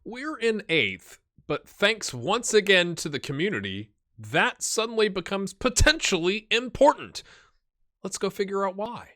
We're in 8th, but thanks once again to the community, that suddenly becomes potentially important. Let's go figure out why.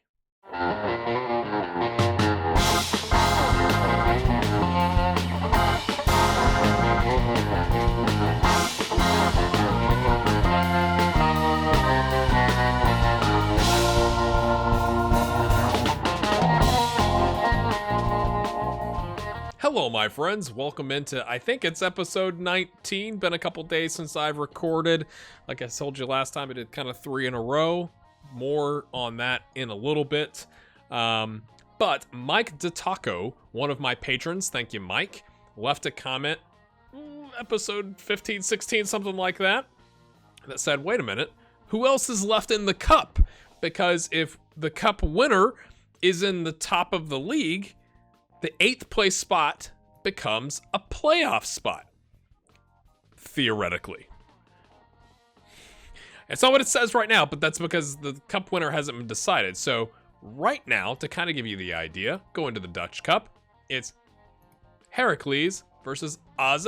Hello, my friends. Welcome into, I think it's episode 19. Been a couple days since I've recorded. Like I told you last time, I did kind of 3 in a row. More on that in a little bit. But Mike DeTaco, one of my patrons, thank you, Mike, left a comment, episode 15, 16, something like that said, wait a minute, who else is left in the cup? Because if the cup winner is in the top of the league, the 8th place spot becomes a playoff spot. Theoretically. It's not what it says right now, but that's because the cup winner hasn't been decided. So right now, to kind of give you the idea, go into the Dutch Cup. It's Heracles versus AZ.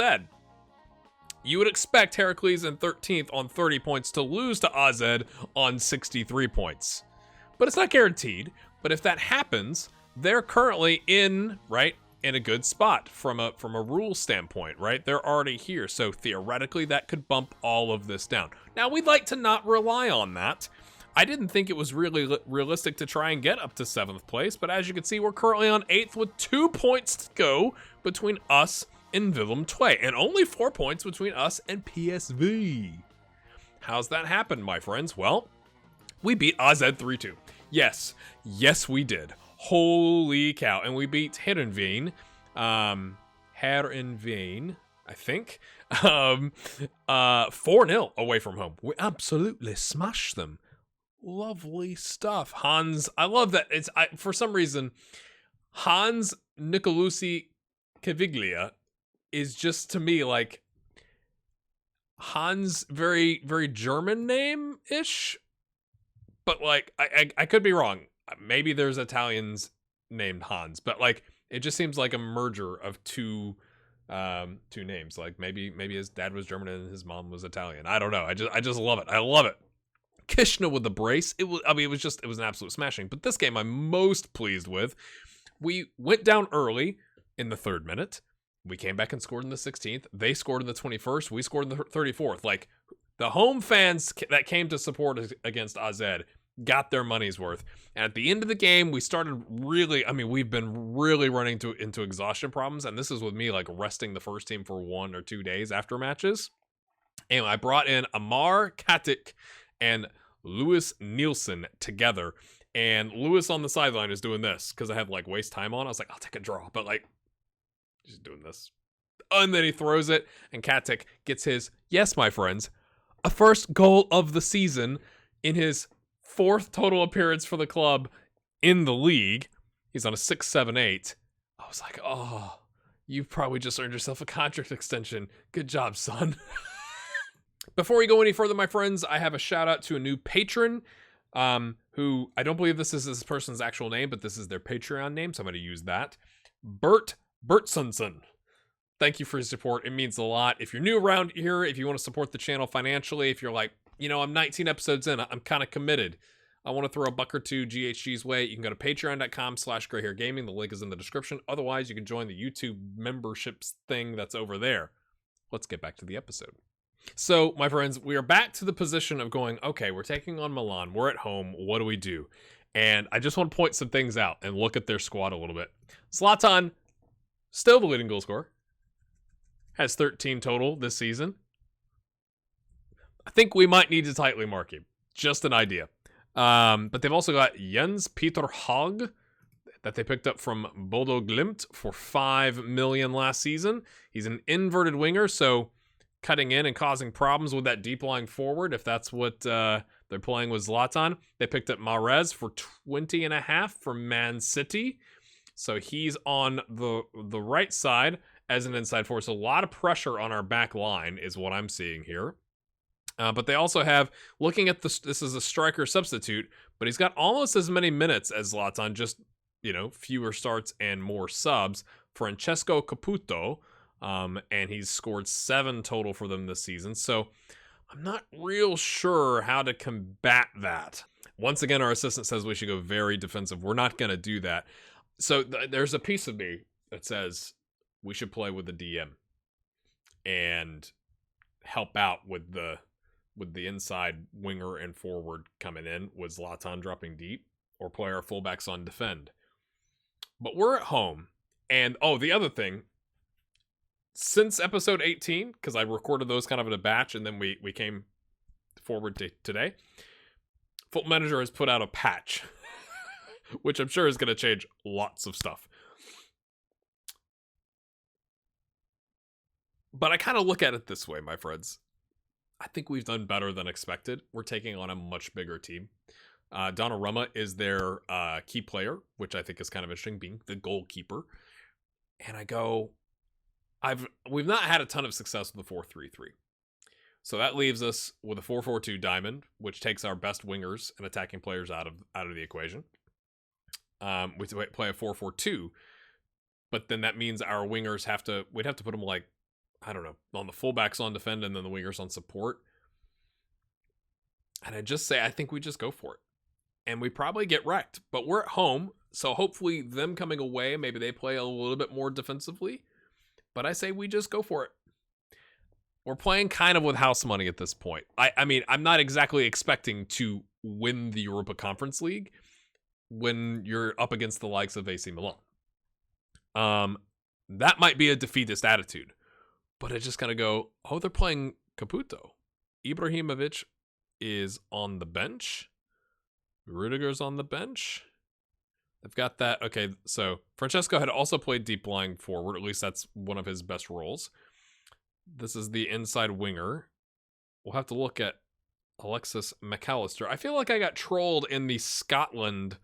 You would expect Heracles in 13th on 30 points to lose to AZ on 63 points. But it's not guaranteed. But if that happens, they're currently in a good spot from a rule standpoint, right? They're already here, so theoretically that could bump all of this down. Now, we'd like to not rely on that. I didn't think it was really realistic to try and get up to 7th place, but as you can see, we're currently on 8th with 2 points to go between us and Willem II, and only 4 points between us and PSV. How's that happened, my friends? Well, we beat AZ 3-2. Yes, we did. Holy cow. And we beat Heerenveen, I think, 4-0 away from home. We absolutely smashed them. Lovely stuff. Hans, I love that. For some reason, Hans Nicolucci Caviglia is just, to me, like Hans, very, very German name-ish. But, like, I could be wrong. Maybe there's Italians named Hans, but like it just seems like a merger of two names. Like maybe his dad was German and his mom was Italian. I don't know. I just love it. I love it. Kishna with the brace. It was an absolute smashing. But this game I'm most pleased with. We went down early in the 3rd minute. We came back and scored in the 16th. They scored in the 21st. We scored in the 34th. Like the home fans that came to support us against AZ got their money's worth. And at the end of the game, we started we've been really running into exhaustion problems. And this is with me like resting the first team for 1 or 2 days after matches. And I brought in Amar Katic and Lewis Nielsen together. And Lewis on the sideline is doing this because I have like waste time on. I was like, I'll take a draw. But like, he's doing this. And then he throws it. And Katic gets his, yes, my friends, a first goal of the season in his 4th total appearance for the club in the league. He's on a 6.78. I was like, oh, you've probably just earned yourself a contract extension. Good job, son. Before we go any further, my friends, I have a shout out to a new patron who I don't believe this is this person's actual name, but this is their Patreon name, so I'm going to use that. Bert Bertsonson. Thank you for your support. It means a lot. If you're new around here, if you want to support the channel financially, if you're like, I'm 19 episodes in. I'm kind of committed. I want to throw a buck or two GHG's way. You can go to patreon.com/grayhairgaming. The link is in the description. Otherwise, you can join the YouTube memberships thing that's over there. Let's get back to the episode. So, my friends, we are back to the position of going, okay, we're taking on Milan. We're at home. What do we do? And I just want to point some things out and look at their squad a little bit. Zlatan, still the leading goal scorer. Has 13 total this season. I think we might need to tightly mark him. Just an idea. But they've also got Jens Peter HAAG that they picked up from Bodo Glimt for 5 million last season. He's an inverted winger, so cutting in and causing problems with that deep lying forward, if that's what they're playing with Zlatan. They picked up Mahrez for 20.5 from Man City. So he's on the right side as an inside forward. So a lot of pressure on our back line is what I'm seeing here. But they also have, looking at this is a striker substitute, but he's got almost as many minutes as Zlatan, just, fewer starts and more subs. Francesco Caputo, and he's scored 7 total for them this season. So I'm not real sure how to combat that. Once again, our assistant says we should go very defensive. We're not going to do that. So there's a piece of me that says we should play with the DM and help out with the inside winger and forward coming in with Zlatan dropping deep, or play our fullbacks on defend. But we're at home. And the other thing, since episode 18, because I recorded those kind of in a batch and then we came forward to today, Football Manager has put out a patch, which I'm sure is going to change lots of stuff. But I kind of look at it this way, my friends. I think we've done better than expected. We're taking on a much bigger team. Donnarumma is their key player, which I think is kind of interesting, being the goalkeeper. And I go, we've not had a ton of success with the 4-3-3. So that leaves us with a 4-4-2 diamond, which takes our best wingers and attacking players out of the equation. We play a 4-4-2, but then that means our wingers we'd have to put them like, I don't know, on the fullbacks on defend and then the wingers on support. And I just say, I think we just go for it. And we probably get wrecked, but we're at home. So hopefully them coming away, maybe they play a little bit more defensively, but I say we just go for it. We're playing kind of with house money at this point. I mean, I'm not exactly expecting to win the Europa Conference League when you're up against the likes of AC Milan. That might be a defeatist attitude, but I just kind of go, they're playing Caputo. Ibrahimovic is on the bench. Rudiger's on the bench. They've got that. Okay, so Francesco had also played deep lying forward. At least that's one of his best roles. This is the inside winger. We'll have to look at Alexis McAllister. I feel like I got trolled in the Scotland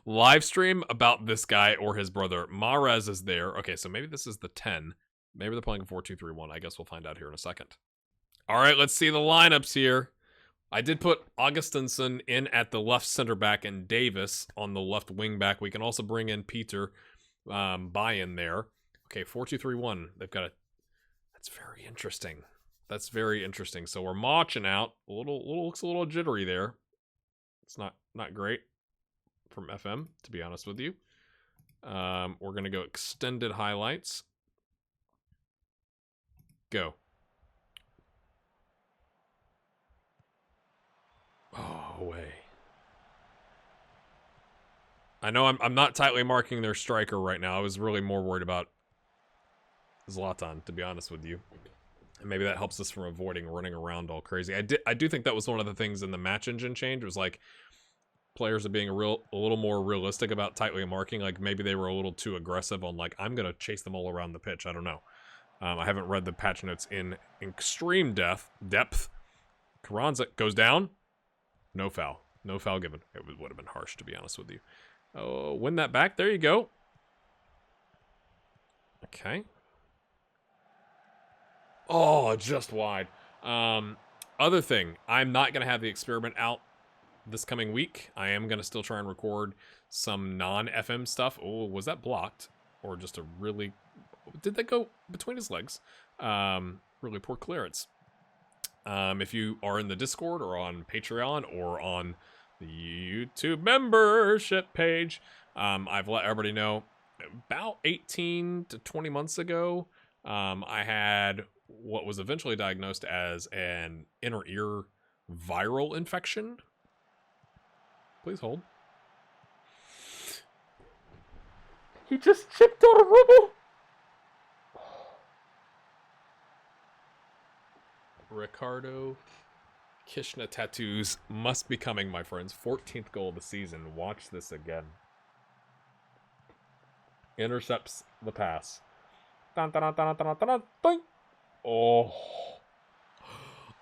live stream about this guy or his brother. Mahrez is there. Okay, so maybe this is the 10. Maybe they're playing a 4-2-3-1. I guess we'll find out here in a second. All right, let's see the lineups here. I did put Augustinsson in at the left center back and Davis on the left wing back. We can also bring in Peter by in there. Okay, 4-2-3-1. They've got that's very interesting. That's very interesting. So we're marching out. Looks a little jittery there. It's not great from FM, to be honest with you. We're gonna go extended highlights. Go. Oh, way. I know I'm not tightly marking their striker right now. I was really more worried about Zlatan, to be honest with you. And maybe that helps us from avoiding running around all crazy. I do think that was one of the things in the match engine change. It was like players are being a little more realistic about tightly marking. Like maybe they were a little too aggressive on like, I'm going to chase them all around the pitch. I don't know. I haven't read the patch notes in extreme depth. Carranza goes down. No foul. No foul given. It would have been harsh, to be honest with you. Oh, win that back. There you go. Okay. Oh, just wide. Other thing, I'm not going to have the experiment out this coming week. I am going to still try and record some non-FM stuff. Oh, was that blocked? Or just a really... Did that go between his legs? Really poor clearance. If you are in the Discord or on Patreon or on the YouTube membership page, I've let everybody know about 18 to 20 months ago, I had what was eventually diagnosed as an inner ear viral infection. Please hold. He just chipped out a rubble. Ricardo Kishna tattoos must be coming, my friends. 14th goal of the season. Watch this again. Intercepts the pass. Dun, dun, dun, dun, dun, dun, dun. Oh.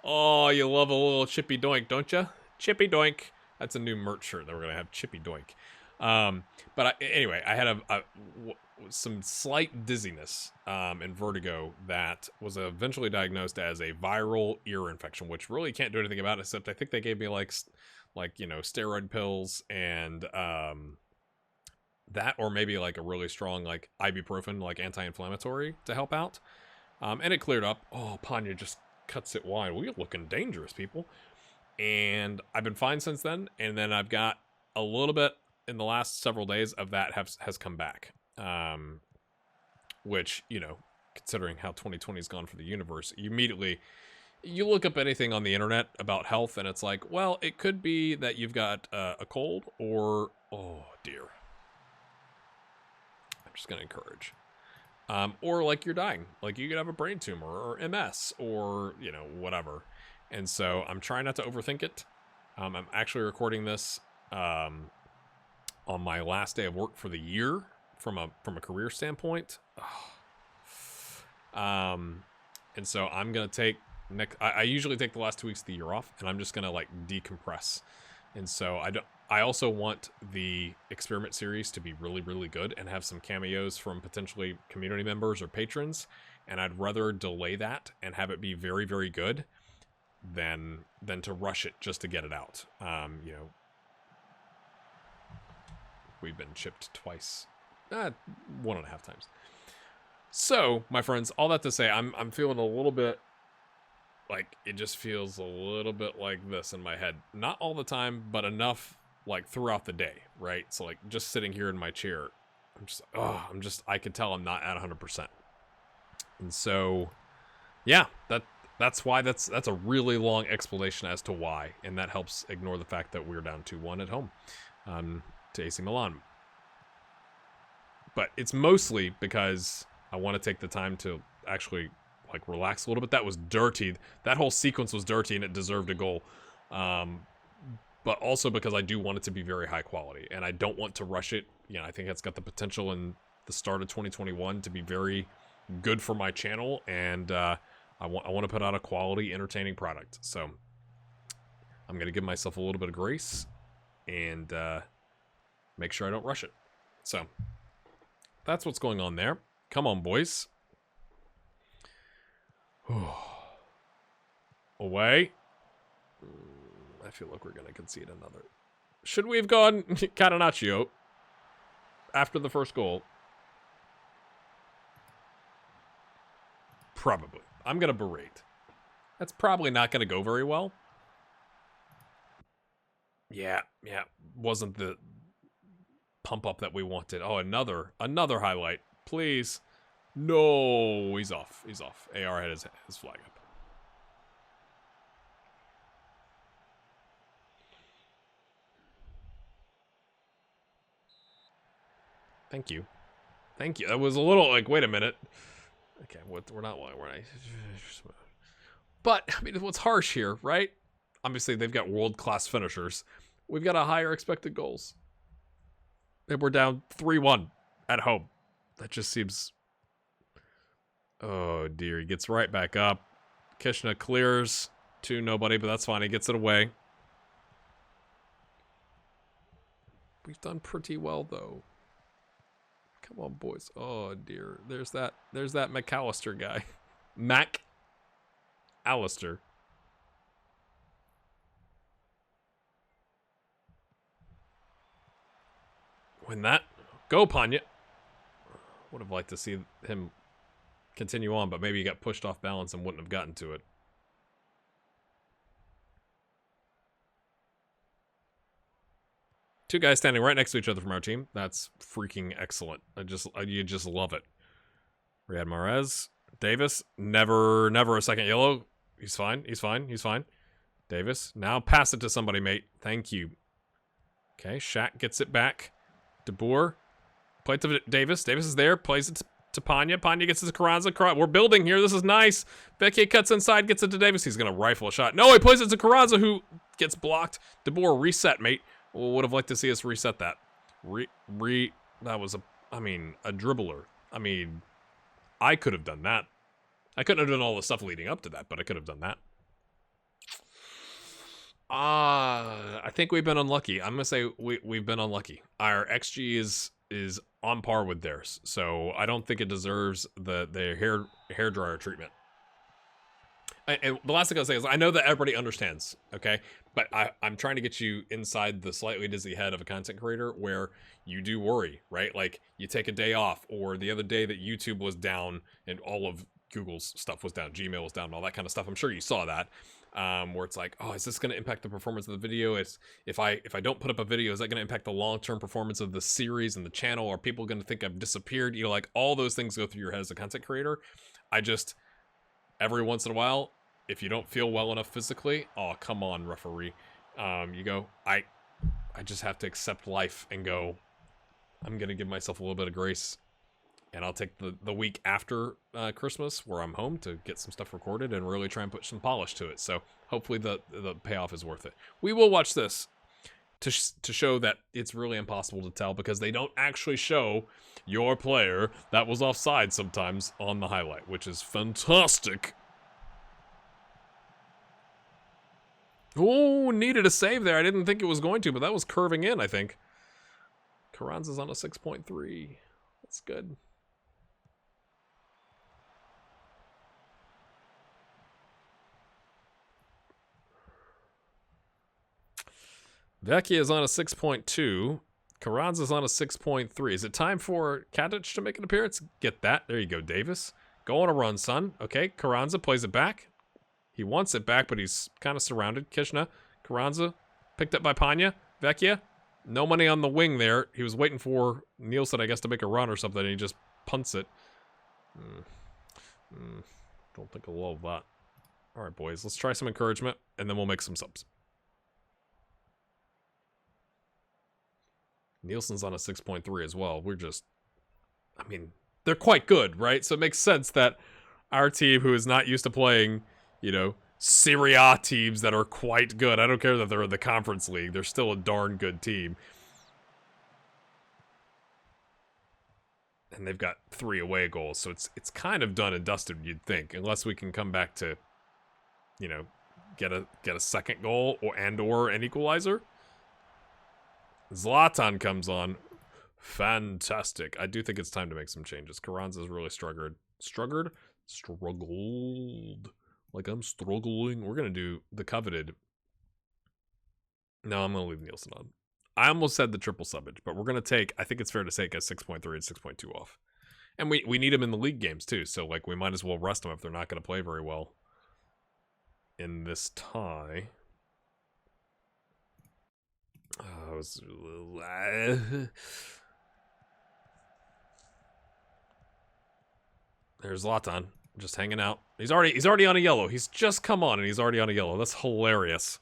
Oh, you love a little chippy doink, don't you? Chippy doink. That's a new merch shirt that we're going to have, chippy doink. Anyway, I had some slight dizziness and vertigo that was eventually diagnosed as a viral ear infection, which really can't do anything about it, except I think they gave me like steroid pills and That, or maybe like a really strong like ibuprofen, like anti-inflammatory to help out. And it cleared up. Oh, Panya just cuts it wide. We're looking dangerous, people. And I've been fine since then. And then I've got a little bit in the last several days of that has come back. Which, you know, considering how 2020 has gone for the universe, you look up anything on the internet about health and it's like, well, it could be that you've got a cold or, oh dear. I'm just going to encourage. Or like you're dying, like you could have a brain tumor or MS or, you know, whatever. And so I'm trying not to overthink it. I'm actually recording this on my last day of work for the year from a career standpoint. And so I'm going to take I usually take the last 2 weeks of the year off, and I'm just going to like decompress. And so I also want the experiment series to be really, really good and have some cameos from potentially community members or patrons. And I'd rather delay that and have it be very, very good than to rush it just to get it out. You know, we've been chipped twice, 1.5 times. So, my friends, all that to say, I'm feeling a little bit like it just feels a little bit like this in my head. Not all the time, but enough like throughout the day, right? So like just sitting here in my chair, I can tell I'm not at 100%. And so, yeah, that's why that's a really long explanation as to why, and that helps ignore the fact that we're down 2-1 at home to AC Milan. But it's mostly because I want to take the time to actually like relax a little bit. That was dirty. That whole sequence was dirty and it deserved a goal. But also because I do want it to be very high quality and I don't want to rush it. You know, I think it's got the potential in the start of 2021 to be very good for my channel, and I want to put out a quality, entertaining product. So I'm going to give myself a little bit of grace and make sure I don't rush it. So that's what's going on there. Come on, boys. Away. I feel like we're going to concede another. Should we have gone Catenaccio after the first goal? Probably. I'm going to berate. That's probably not going to go very well. Yeah. Wasn't the pump up that we wanted. Oh, another highlight. Please. No, he's off. AR had his flag up. Thank you. That was a little like, wait a minute. Okay, we're not. But I mean, what's harsh here, right? Obviously, they've got world-class finishers. We've got a higher expected goals. And we're down 3-1 at home. That just seems. Oh dear, he gets right back up. Kishna clears to nobody, but that's fine. He gets it away. We've done pretty well though. Come on, boys. Oh dear. There's that McAllister guy. Mac Allister. Win that. Go, Panya. Would have liked to see him continue on, but maybe he got pushed off balance and wouldn't have gotten to it. Two guys standing right next to each other from our team. That's freaking excellent. You just love it. Riyad Mahrez. Davis. Never a second yellow. He's fine. Davis. Now pass it to somebody, mate. Thank you. Okay, Shaq gets it back. De Boer. Play it to Davis. Davis is there. Plays it to Panya. Panya gets it to Carranza. We're building here. This is nice. Vecchia cuts inside. Gets it to Davis. He's going to rifle a shot. No, he plays it to Carranza, who gets blocked. De Boer, reset, mate. Would have liked to see us reset that. That was a dribbler. I mean, I could have done that. I couldn't have done all the stuff leading up to that, but I could have done that. I think we've been unlucky. I'm gonna say we've been unlucky. Our XG is on par with theirs, so I don't think it deserves the hair dryer treatment. And the last thing I'll say is I know that everybody understands, okay? But I'm trying to get you inside the slightly dizzy head of a content creator where you do worry, right? Like you take a day off, or the other day that YouTube was down and all of Google's stuff was down, Gmail was down, and all that kind of stuff. I'm sure you saw that, where it's like, oh, is this going to impact the performance of the video? It's if I don't put up a video, is that going to impact the long-term performance of the series and the channel? Are people going to think I've disappeared? You know, like all those things go through your head as a content creator. I just, every once in a while, if you don't feel well enough physically, oh, come on, referee. You go, I just have to accept life and go, I'm going to give myself a little bit of grace. And I'll take the week after Christmas where I'm home to get some stuff recorded and really try and put some polish to it. So hopefully the payoff is worth it. We will watch this to show that it's really impossible to tell, because they don't actually show your player that was offside sometimes on the highlight, which is fantastic. Oh, needed a save there. I didn't think it was going to, but that was curving in, I think. Carranza's on a 6.3. That's good. Vecchia is on a 6.2. Carranza's on a 6.3. Is it time for Katic to make an appearance? Get that. There you go, Davis. Go on a run, son. Okay, Carranza plays it back. He wants it back, but he's kind of surrounded. Kishna, Carranza, picked up by Panya. Vecchia, no money on the wing there. He was waiting for Nielsen, I guess, to make a run or something, and he just punts it. Don't think I'll love that. All right, boys, let's try some encouragement, and then we'll make some subs. Nielsen's on a 6.3 as well. We're just, I mean, they're quite good, right? So it makes sense that our team, who is not used to playing, you know, Serie A teams that are quite good. I don't care that they're in the Conference League. They're still a darn good team. And they've got 3 away goals, so it's kind of done and dusted, you'd think, unless we can come back to, you know, get a second goal or an equalizer. Zlatan comes on. Fantastic. I do think it's time to make some changes. Carranza's really struggled. Like I'm struggling. We're going to do the coveted. No, I'm going to leave Nielsen on. I almost said the triple subbage, but we're going to take, I think it's fair to say, a 6.3 and 6.2 off. And we need him in the league games too, so like we might as well rest them if they're not going to play very well in this tie. There's Zlatan. Just hanging out. He's already on a yellow. He's just come on and he's already on a yellow. That's hilarious.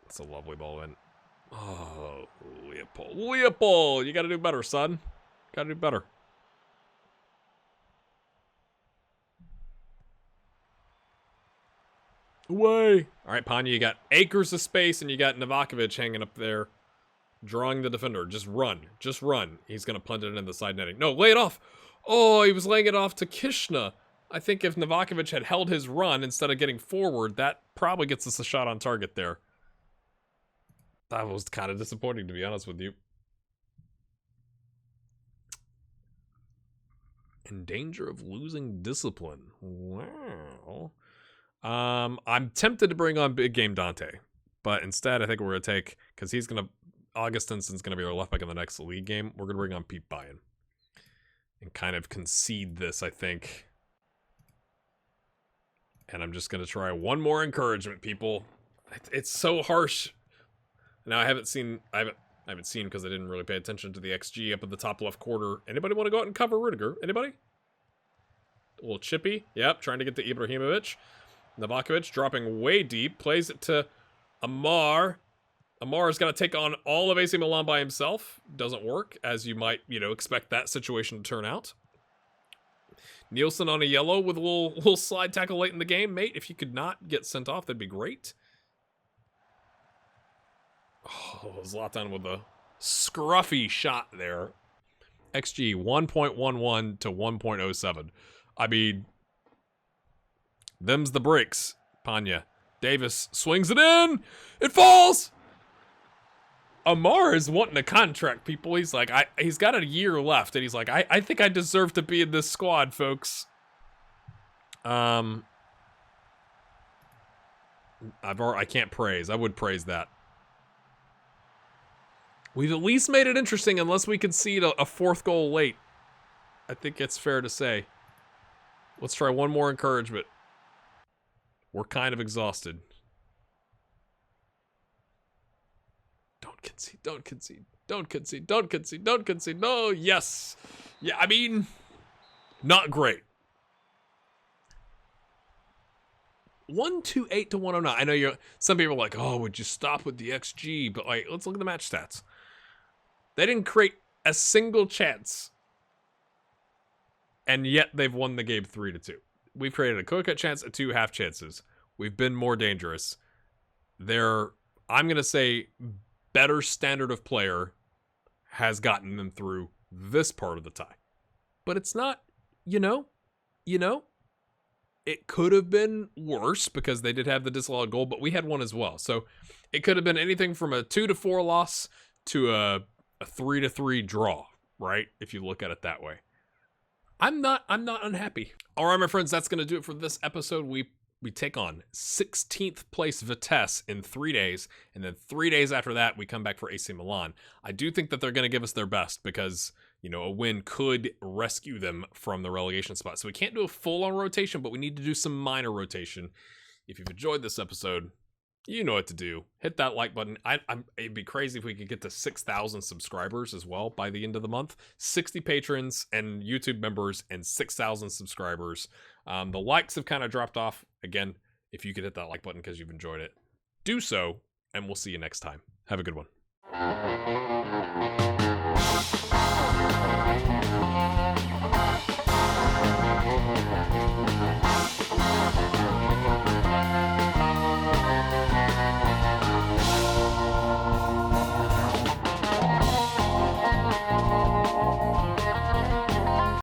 That's a lovely ball in. Oh, Leopold, you gotta do better, son. Gotta do better. Away. All right, Panya, you got acres of space and you got Novakovic hanging up there, drawing the defender. Just run. Just run. He's gonna punt it in the side netting. No, lay it off. Oh, he was laying it off to Kishna. I think if Novakovic had held his run instead of getting forward, that probably gets us a shot on target there. That was kind of disappointing, to be honest with you. In danger of losing discipline. Wow. I'm tempted to bring on Big Game Dante, but instead I think we're going to take, because he's going to, Augustinsen's going to be our left back in the next league game, we're going to bring on Pete Byen. And kind of concede this, I think. And I'm just going to try one more encouragement, people. It's so harsh. Now, I haven't seen because I didn't really pay attention to the XG up at the top left quarter. Anybody want to go out and cover Rudiger? Anybody? A little chippy. Yep, trying to get to Ibrahimovic. Novakovic dropping way deep. Plays it to Amar. Amar's got to take on all of AC Milan by himself. Doesn't work, as you might, expect that situation to turn out. Nielsen on a yellow with a little slide tackle late in the game. Mate, if you could not get sent off, that'd be great. Oh, Zlatan with a scruffy shot there. XG 1.11 to 1.07. I mean, them's the breaks. Panya. Davis swings it in. It falls. Amar is wanting a contract, people. He's like, he's got a year left, and he's like, I think I deserve to be in this squad, folks. I can't praise. I would praise that. We've at least made it interesting unless we concede a fourth goal late. I think it's fair to say. Let's try one more encouragement. We're kind of exhausted. Don't concede, don't concede, don't concede, don't concede, don't concede. No, yes. Yeah, I mean, not great. 128 to 109. I know some people are like, oh, would you stop with the XG? But like, let's look at the match stats. They didn't create a single chance. And yet they've won the game 3-2. We've created a clear-cut chance and 2 half chances. We've been more dangerous. I'm going to say, better standard of player has gotten them through this part of the tie. But it's not, it could have been worse because they did have the disallowed goal, but we had one as well. So it could have been anything from a 2-4 loss to a 3-3 draw, right? If you look at it that way. I'm not unhappy. All right, my friends, that's going to do it for this episode. We take on 16th place Vitesse in 3 days, and then 3 days after that, we come back for AC Milan. I do think that they're going to give us their best because, a win could rescue them from the relegation spot. So we can't do a full-on rotation, but we need to do some minor rotation. If you've enjoyed this episode, you know what to do. Hit that like button. It'd be crazy if we could get to 6,000 subscribers as well by the end of the month. 60 patrons and YouTube members and 6,000 subscribers. The likes have kind of dropped off. Again, if you could hit that like button because you've enjoyed it, do so, and we'll see you next time. Have a good one.